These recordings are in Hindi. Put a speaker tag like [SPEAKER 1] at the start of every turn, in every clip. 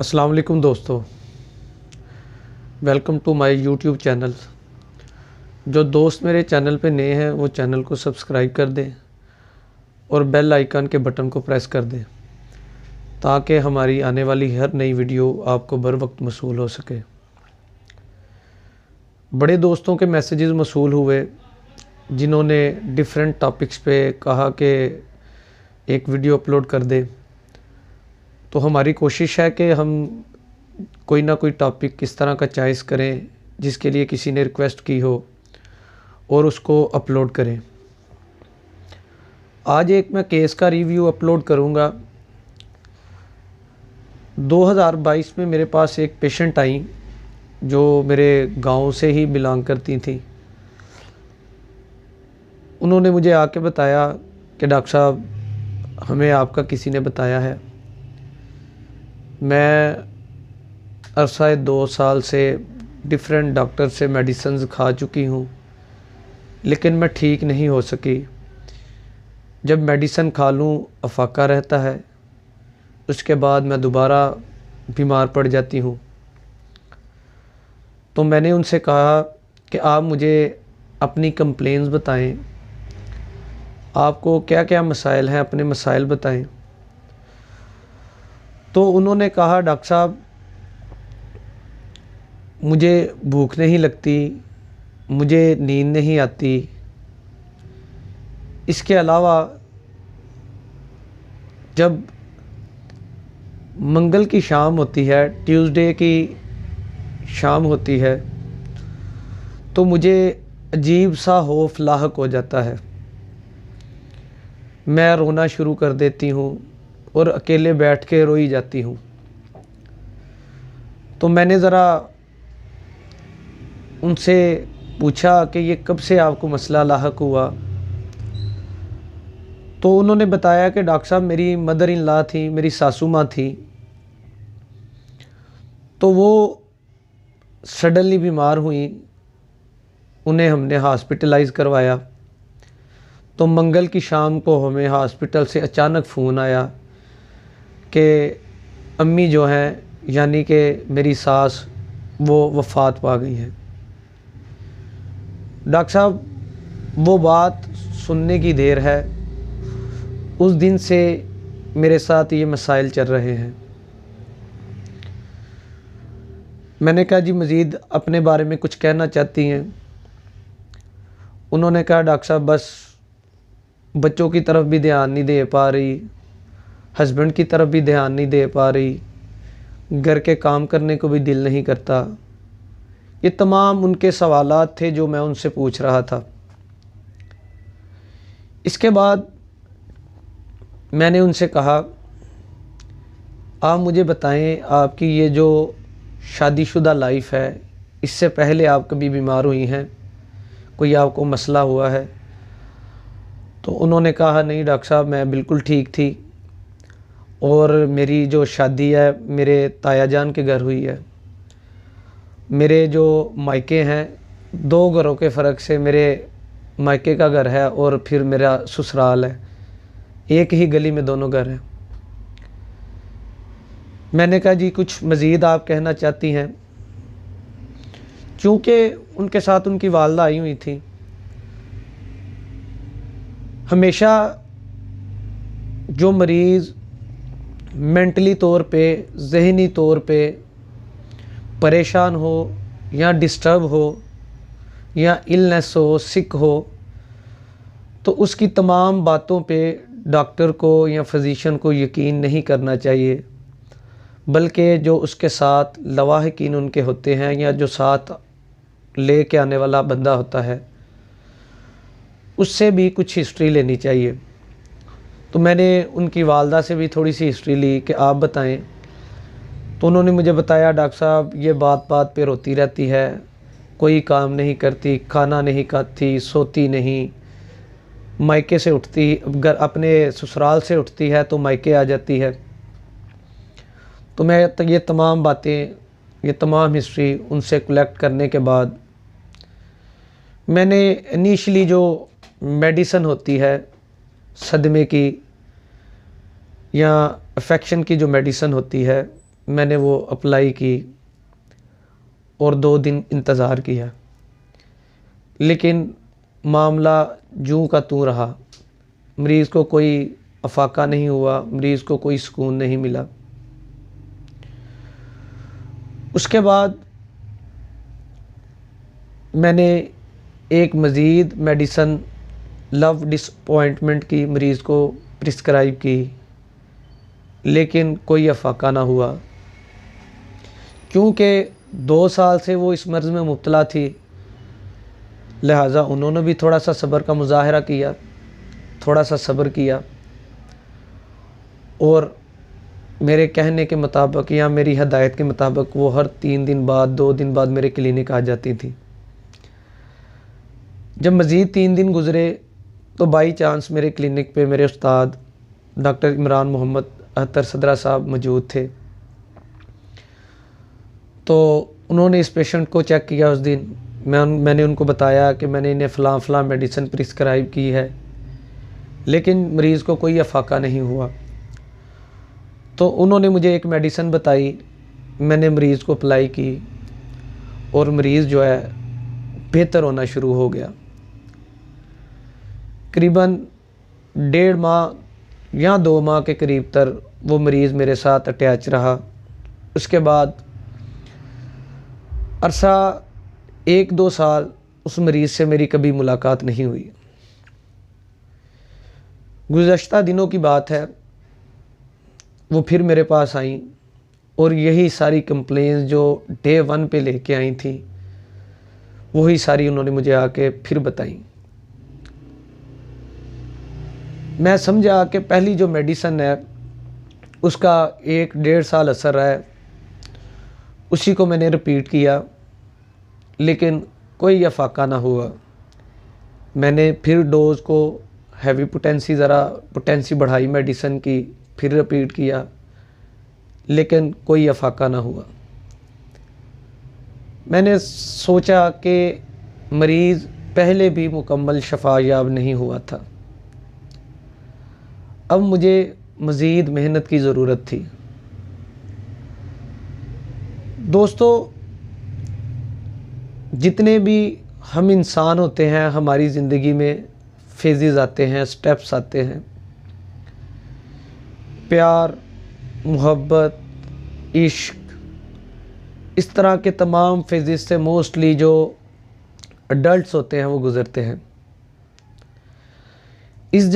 [SPEAKER 1] अस्सलाम वालेकुम दोस्तों, welcome to my YouTube channel. जो दोस्त मेरे चैनल पे नए हैं वो चैनल को सब्सक्राइब कर दें और बेल आइकन के बटन को प्रेस कर दें ताकि हमारी आने वाली हर नई वीडियो आपको बर वक्त मौसूल हो सके। बड़े दोस्तों के मैसेजेस मौसूल हुए जिन्होंने डिफरेंट टॉपिक्स पे कहा कि एक वीडियो अपलोड कर दे। तो हमारी कोशिश है कि हम कोई ना कोई टॉपिक किस तरह का चॉइस करें जिसके लिए किसी ने रिक्वेस्ट की हो और उसको अपलोड करें। आज एक मैं केस का रिव्यू अपलोड करूंगा। 2022 में मेरे पास एक पेशेंट आई जो मेरे गांव से ही बिलोंग करती थी। उन्होंने मुझे आके बताया कि डॉक्टर साहब, हमें आपका किसी ने बताया है। मैं अरसा 2 साल से डिफरेंट डॉक्टर से मेडिसिन खा चुकी हूँ, लेकिन मैं ठीक नहीं हो सकी। जब मेडिसिन खा लूँ अफाका रहता है, उसके बाद मैं दोबारा बीमार पड़ जाती हूँ। तो मैंने उनसे कहा कि आप मुझे अपनी कंप्लेंट्स बताएं, आपको क्या क्या मसाइल हैं, अपने मसाइल बताएं। तो उन्होंने कहा, डॉक्टर साहब, मुझे भूख नहीं लगती, मुझे नींद नहीं आती। इसके अलावा जब मंगल की शाम होती है, ट्यूसडे की शाम होती है, तो मुझे अजीब सा खौफ लाहक हो जाता है। मैं रोना शुरू कर देती हूँ और अकेले बैठ के रोई जाती हूँ। तो मैंने ज़रा उनसे पूछा कि ये कब से आपको मसला लाहक हुआ। तो उन्होंने बताया कि डॉक्टर साहब, मेरी मदर इन लॉ थी, मेरी सासू माँ थी, तो वो सडनली बीमार हुई। उन्हें हमने हॉस्पिटलाइज़ करवाया। तो मंगल की शाम को हमें हॉस्पिटल से अचानक फ़ोन आया कि अम्मी जो हैं, यानी कि मेरी सास, वो वफ़ात पा गई हैं। डॉक्टर साहब, वो बात सुनने की देर है। उस दिन से मेरे साथ ये मसाइल चल रहे हैं। मैंने कहा, जी मज़ीद अपने बारे में कुछ कहना चाहती हैं? उन्होंने कहा, डॉक्टर साहब, बस बच्चों की तरफ भी ध्यान नहीं दे पा रही, हस्बैंड की तरफ भी ध्यान नहीं दे पा रही, घर के काम करने को भी दिल नहीं करता। ये तमाम उनके सवालात थे जो मैं उनसे पूछ रहा था। इसके बाद मैंने उनसे कहा, आप मुझे बताएं, आपकी ये जो शादीशुदा लाइफ है, इससे पहले आप कभी बीमार हुई हैं? कोई आपको मसला हुआ है? तो उन्होंने कहा, नहीं डॉक्टर साहब, मैं बिल्कुल ठीक थी और मेरी जो शादी है मेरे ताया जान के घर हुई है। मेरे जो मायके हैं, 2 घरों के फ़र्क से मेरे मायके का घर है और फिर मेरा ससुराल है। एक ही गली में दोनों घर हैं। मैंने कहा, जी कुछ मज़ीद आप कहना चाहती हैं? चूँकि उनके साथ उनकी वालदा आई हुई थी। हमेशा जो मरीज़ मेंटली तौर पे, ज़हनी तौर पे परेशान हो या डिस्टर्ब हो या इलनेस हो, सिक हो, तो उसकी तमाम बातों पे डॉक्टर को या फिजिशियन को यकीन नहीं करना चाहिए, बल्कि जो उसके साथ लवाहिकीन उनके होते हैं या जो साथ ले के आने वाला बंदा होता है, उससे भी कुछ हिस्ट्री लेनी चाहिए। तो मैंने उनकी वालदा से भी थोड़ी सी हिस्ट्री ली कि आप बताएं। तो उन्होंने मुझे बताया, डॉक्टर साहब, ये बात बात पे रोती रहती है, कोई काम नहीं करती, खाना नहीं खाती, सोती नहीं, मायके से उठती, घर अपने ससुराल से उठती है तो मायके आ जाती है। तो मैं ये तमाम बातें, ये तमाम हिस्ट्री उनसे कलेक्ट करने के बाद मैंने इनिशियली जो मेडिसिन होती है सदमे की या अफेक्शन की, जो मेडिसिन होती है, मैंने वो अप्लाई की और 2 दिन इंतज़ार किया, लेकिन मामला जूं का तूं रहा। मरीज़ को कोई अफाका नहीं हुआ, मरीज़ को कोई सुकून नहीं मिला। उसके बाद मैंने एक मज़ीद मेडिसन लव डिसअपॉइंटमेंट की मरीज़ को प्रिस्क्राइब की, लेकिन कोई अफाका ना हुआ। क्योंकि 2 साल से वो इस मर्ज़ में मुब्तला थी, लिहाजा उन्होंने भी थोड़ा सा सब्र का मुज़ाहरा किया, थोड़ा सा सब्र किया और मेरे कहने के मुताबिक या मेरी हदायत के मुताबिक वो हर 3 दिन बाद 2 दिन बाद मेरे क्लिनिक आ जाती थी। जब मज़ीद 3 दिन गुज़रे तो बाई चांस मेरे क्लिनिक पे मेरे उस्ताद डॉक्टर इमरान मोहम्मद अहतर सदरा साहब मौजूद थे। तो उन्होंने इस पेशेंट को चेक किया। उस दिन मैंने उनको बताया कि मैंने इन्हें फ़लाँ मेडिसिन प्रिस्क्राइब की है, लेकिन मरीज़ को कोई अफाका नहीं हुआ। तो उन्होंने मुझे एक मेडिसिन बताई, मैंने मरीज़ को अप्लाई की और मरीज़ जो है बेहतर होना शुरू हो गया। करीबन 1.5 माह या 2 माह के करीब तक वो मरीज़ मेरे साथ अटैच रहा। उसके बाद अरसा 1-2 साल उस मरीज़ से मेरी कभी मुलाकात नहीं हुई। गुज़श्ता दिनों की बात है, वो फिर मेरे पास आई और यही सारी कंप्लेंट्स जो डे 1 पे लेके आई थी वही सारी उन्होंने मुझे आके फिर बताई। मैं समझा कि पहली जो मेडिसिन है उसका 1-1.5 साल असर है, उसी को मैंने रिपीट किया, लेकिन कोई अफाका ना हुआ। मैंने फिर डोज़ को हैवी पोटेंसी बढ़ाई मेडिसिन की, फिर रिपीट किया, लेकिन कोई अफाका ना हुआ। मैंने सोचा कि मरीज़ पहले भी मुकम्मल शफा याब नहीं हुआ था, अब मुझे मज़ीद मेहनत की ज़रूरत थी। दोस्तों, जितने भी हम इंसान होते हैं, हमारी ज़िंदगी में फेजेस आते हैं, स्टेप्स आते हैं। प्यार, मोहब्बत, इश्क, इस तरह के तमाम फेजेस से मोस्टली जो अडल्ट्स होते हैं वो गुज़रते हैं। इस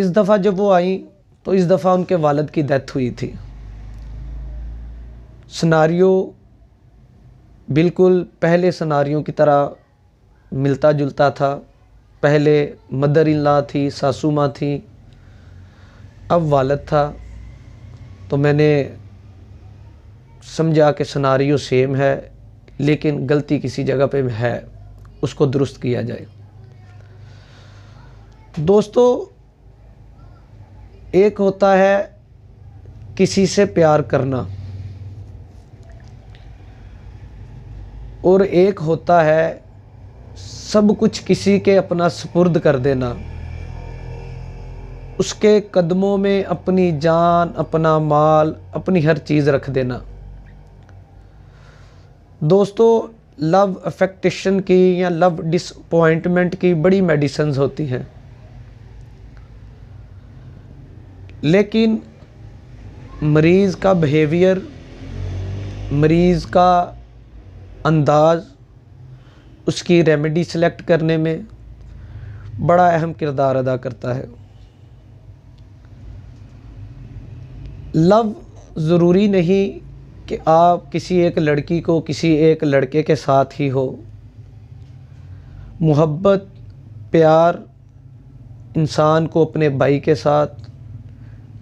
[SPEAKER 1] दफ़ा जब वो आई तो इस दफ़ा उनके वालिद की डेथ हुई थी। सिनारियो बिल्कुल पहले सिनारियों की तरह मिलता जुलता था। पहले मदर इन लॉ थी, सासू माँ थी, अब वालिद था। तो मैंने समझा कि सिनारियो सेम है, लेकिन गलती किसी जगह पे है, उसको दुरुस्त किया जाए। दोस्तों, एक होता है किसी से प्यार करना और एक होता है सब कुछ किसी के अपना सुपुर्द कर देना, उसके कदमों में अपनी जान, अपना माल, अपनी हर चीज़ रख देना। दोस्तों, लव अफेक्टेशन की या लव डिसअपॉइंटमेंट की बड़ी मेडिसिन्स होती हैं, लेकिन मरीज़ का बिहेवियर, मरीज़ का अंदाज़ उसकी रेमेडी सेलेक्ट करने में बड़ा अहम किरदार अदा करता है। लव ज़रूरी नहीं कि आप किसी एक लड़की को किसी एक लड़के के साथ ही हो। मोहब्बत, प्यार इंसान को अपने भाई के साथ,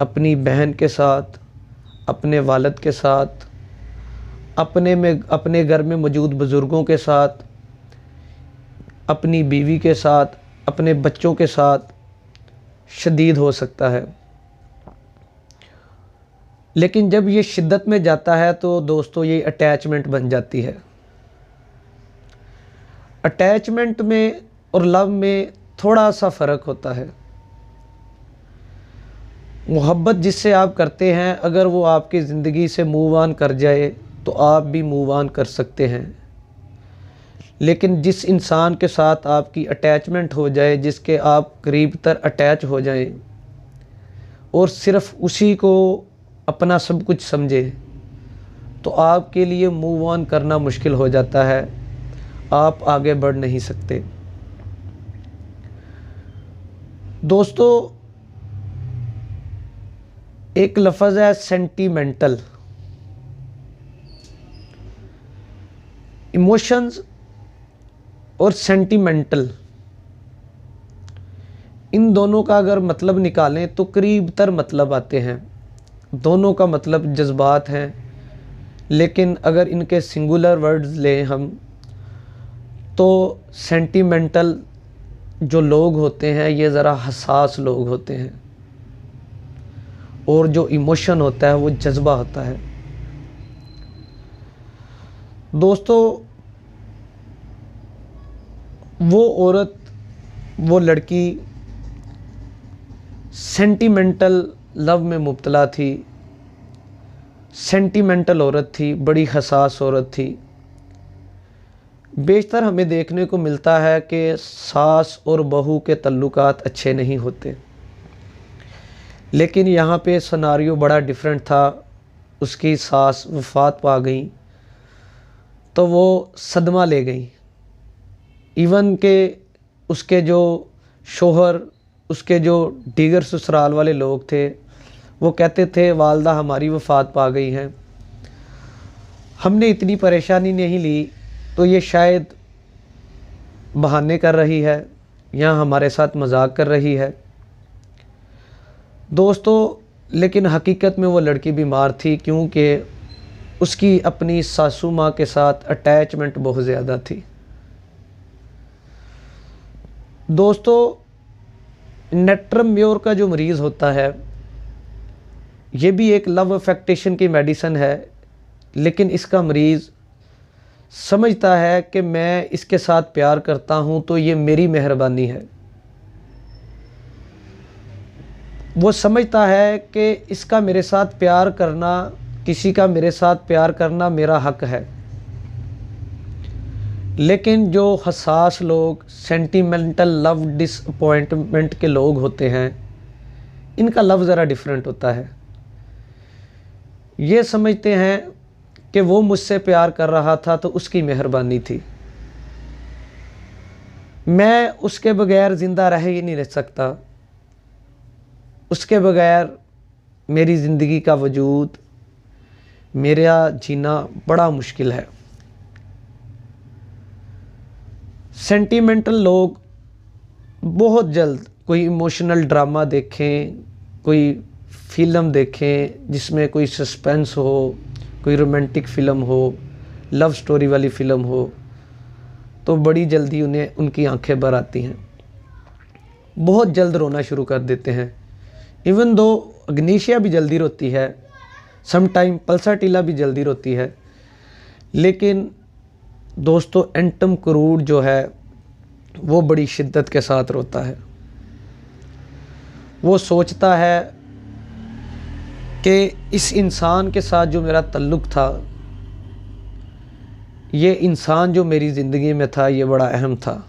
[SPEAKER 1] अपनी बहन के साथ, अपने वालिद के साथ, अपने घर में मौजूद बुज़ुर्गों के साथ, अपनी बीवी के साथ, अपने बच्चों के साथ शदीद हो सकता है। लेकिन जब ये शिद्दत में जाता है तो दोस्तों ये अटैचमेंट बन जाती है। अटैचमेंट में और लव में थोड़ा सा फ़र्क होता है। मोहब्बत जिससे आप करते हैं, अगर वो आपकी ज़िंदगी से मूव ऑन कर जाए तो आप भी मूव ऑन कर सकते हैं। लेकिन जिस इंसान के साथ आपकी अटैचमेंट हो जाए, जिसके आप करीब तर अटैच हो जाएं और सिर्फ़ उसी को अपना सब कुछ समझे, तो आपके लिए मूव ऑन करना मुश्किल हो जाता है, आप आगे बढ़ नहीं सकते। दोस्तों, एक लफ्ज़ है सेंटीमेंटल। इमोशंस और सेंटीमेंटल, इन दोनों का अगर मतलब निकालें तो करीब तर मतलब आते हैं। दोनों का मतलब जज्बात हैं, लेकिन अगर इनके सिंगुलर वर्ड्स लें हम, तो सेंटीमेंटल जो लोग होते हैं ये ज़रा हसास लोग होते हैं, और जो इमोशन होता है वो जज्बा होता है। दोस्तों, वो औरत, वो लड़की सेंटीमेंटल लव में मुब्तला थी, सेंटीमेंटल औरत थी, बड़ी हसास औरत थी। बेशतर हमें देखने को मिलता है कि सास और बहू के तल्लुकात अच्छे नहीं होते, लेकिन यहाँ पे सिनारियो बड़ा डिफरेंट था। उसकी सास वफ़ात पा गई तो वो सदमा ले गई। इवन के उसके जो शोहर, उसके जो दीगर ससुराल वाले लोग थे, वो कहते थे वालदा हमारी वफ़ात पा गई हैं, हमने इतनी परेशानी नहीं ली, तो ये शायद बहाने कर रही है या हमारे साथ मजाक कर रही है। दोस्तों, लेकिन हकीकत में वो लड़की बीमार थी, क्योंकि उसकी अपनी सासू माँ के साथ अटैचमेंट बहुत ज़्यादा थी। दोस्तों, नेट्रम्योर का जो मरीज़ होता है, ये भी एक लव अफेक्टेशन की मेडिसिन है, लेकिन इसका मरीज़ समझता है कि मैं इसके साथ प्यार करता हूँ तो ये मेरी मेहरबानी है। वो समझता है कि इसका मेरे साथ प्यार करना, किसी का मेरे साथ प्यार करना मेरा हक है। लेकिन जो हसास लोग, सेंटीमेंटल लव डिसअपॉइंटमेंट के लोग होते हैं, इनका लव ज़रा डिफरेंट होता है। ये समझते हैं कि वो मुझसे प्यार कर रहा था तो उसकी मेहरबानी थी, मैं उसके बगैर ज़िंदा रह ही नहीं रह सकता, उसके बगैर मेरी ज़िंदगी का वजूद, मेरा जीना बड़ा मुश्किल है। सेंटीमेंटल लोग बहुत जल्द कोई इमोशनल ड्रामा देखें, कोई फ़िल्म देखें जिसमें कोई सस्पेंस हो, कोई रोमांटिक फ़िल्म हो, लव स्टोरी वाली फ़िल्म हो, तो बड़ी जल्दी उन्हें उनकी आंखें भर आती हैं, बहुत जल्द रोना शुरू कर देते हैं। इवन दो अग्निशिया भी जल्दी रोती है, सम टाइम पल्साटिला भी जल्दी रोती है, लेकिन दोस्तों एंटम क्रूड जो है वो बड़ी शिद्दत के साथ रोता है। वो सोचता है कि इस इंसान के साथ जो मेरा ताल्लुक़ था, ये इंसान जो मेरी ज़िंदगी में था, ये बड़ा अहम था,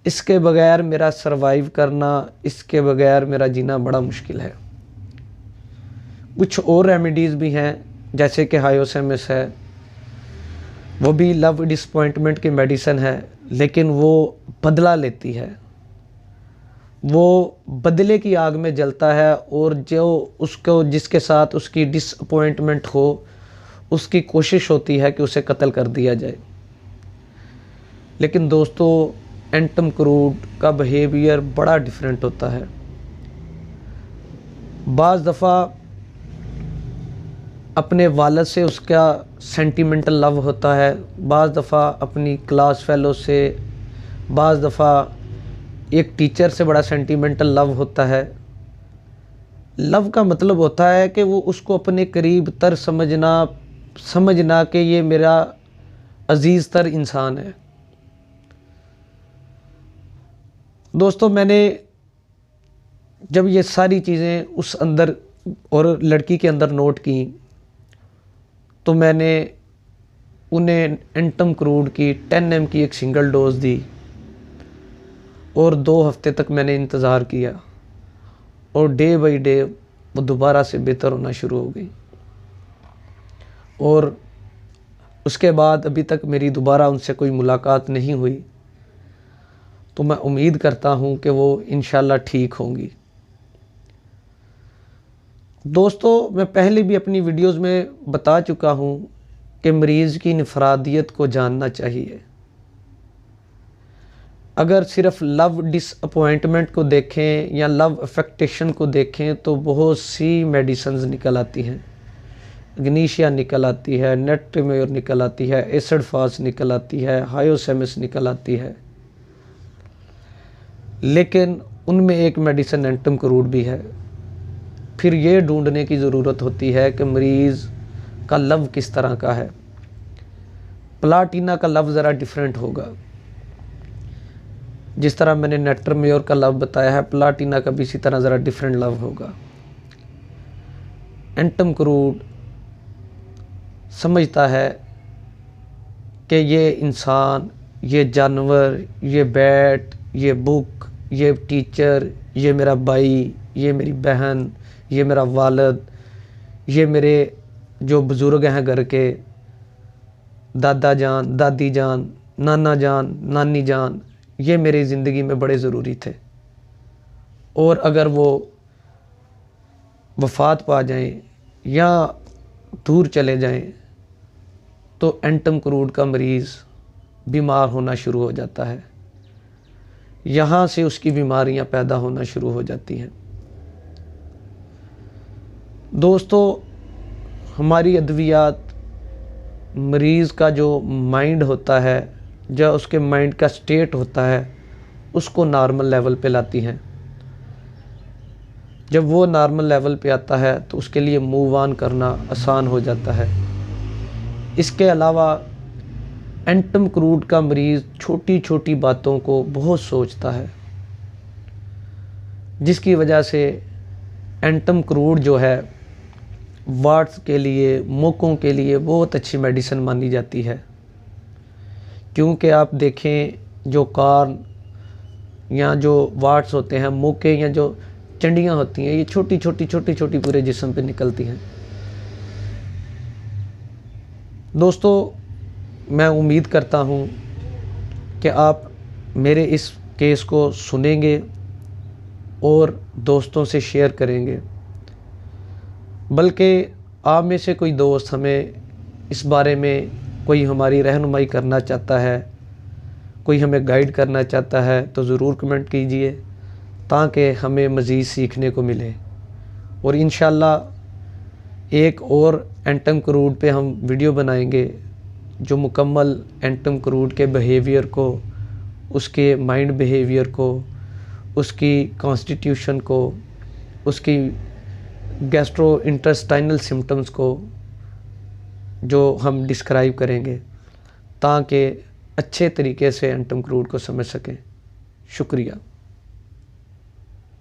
[SPEAKER 1] इसके बगैर मेरा सरवाइव करना, इसके बगैर मेरा जीना बड़ा मुश्किल है। कुछ और रेमेडीज़ भी हैं, जैसे कि हायोसेमिस है, वो भी लव डिसअपॉइंटमेंट की मेडिसिन है, लेकिन वो बदला लेती है, वो बदले की आग में जलता है, और जो उसको, जिसके साथ उसकी डिसअपॉइंटमेंट हो, उसकी कोशिश होती है कि उसे कत्ल कर दिया जाए। लेकिन दोस्तों, एंटम क्रूड का बिहेवियर बड़ा डिफरेंट होता है। बाज़ दफ़ा अपने वालिद से उसका सेंटीमेंटल लव होता है, बाज़ दफ़ा अपनी क्लास फेलो से, बाज़ दफ़ा एक टीचर से बड़ा सेंटीमेंटल लव होता है। लव का मतलब होता है कि वो उसको अपने करीब तर समझना कि ये मेरा अजीज़ तर इंसान है। दोस्तों, मैंने जब ये सारी चीज़ें उस अंदर और लड़की के अंदर नोट की, तो मैंने उन्हें एंटम क्रूड की 10 mg की एक सिंगल डोज दी और 2 हफ्ते तक मैंने इंतज़ार किया और डे बाई डे वो दोबारा से बेहतर होना शुरू हो गई। और उसके बाद अभी तक मेरी दोबारा उनसे कोई मुलाकात नहीं हुई, तो मैं उम्मीद करता हूँ कि वो इंशाल्लाह ठीक होंगी। दोस्तों, मैं पहले भी अपनी वीडियोस में बता चुका हूँ कि मरीज़ की इनफरादियत को जानना चाहिए। अगर सिर्फ लव डिसअपॉइंटमेंट को देखें या लव अफेक्टेशन को देखें तो बहुत सी मेडिसिन्स निकल आती हैं। ग्नीशिया निकल आती है, नेट्रिमेयर निकल आती है, एसिड फास निकल आती है, हायोसेमिस निकल आती है, लेकिन उनमें एक मेडिसिन एंटम क्रूड भी है। फिर ये ढूंढने की ज़रूरत होती है कि मरीज़ का लव किस तरह का है। प्लाटिना का लव ज़रा डिफरेंट होगा। जिस तरह मैंने नेट्रिमेयर का लव बताया है, प्लाटिना का भी इसी तरह ज़रा डिफरेंट लव होगा। एंटम क्रूड समझता है कि ये इंसान, ये जानवर, ये बैट, ये बुक, ये टीचर, ये मेरा भाई, ये मेरी बहन, ये मेरा वालिद, ये मेरे जो बुज़ुर्ग हैं घर के, दादा जान, दादी जान, नाना जान, नानी जान, ये मेरी ज़िंदगी में बड़े ज़रूरी थे। और अगर वो वफ़ात पा जाएं या दूर चले जाएं तो एंटम क्रूड का मरीज़ बीमार होना शुरू हो जाता है। यहाँ से उसकी बीमारियाँ पैदा होना शुरू हो जाती हैं। दोस्तों, हमारी अद्वियात मरीज़ का जो माइंड होता है, जो उसके माइंड का स्टेट होता है, उसको नॉर्मल लेवल पे लाती हैं। जब वो नॉर्मल लेवल पे आता है तो उसके लिए मूव ऑन करना आसान हो जाता है। इसके अलावा एंटम क्रूड का मरीज़ छोटी छोटी बातों को बहुत सोचता है, जिसकी वजह से एंटम क्रूड जो है वार्ड्स के लिए, मोकों के लिए बहुत अच्छी मेडिसिन मानी जाती है। क्योंकि आप देखें जो कार्न या जो वार्ड्स होते हैं, मोके या जो चंडियाँ होती हैं, ये छोटी छोटी पूरे जिस्म पे निकलती हैं। दोस्तों, मैं उम्मीद करता हूँ कि आप मेरे इस केस को सुनेंगे और दोस्तों से शेयर करेंगे। बल्कि आप में से कोई दोस्त हमें इस बारे में कोई हमारी रहनुमाई करना चाहता है, कोई हमें गाइड करना चाहता है, तो ज़रूर कमेंट कीजिए ताकि हमें मज़ीद सीखने को मिले। और इंशाल्लाह एक और एंटम क्रूड पे हम वीडियो बनाएंगे जो मुकम्मल एंटम क्रूड के बिहेवियर को, उसके माइंड बिहेवियर को, उसकी कॉन्स्टिट्यूशन को, उसकी गैस्ट्रो इंटेस्टाइनल सिम्टम्स को जो हम डिस्क्राइब करेंगे ताकि अच्छे तरीके से एंटम क्रूड को समझ सकें। शुक्रिया।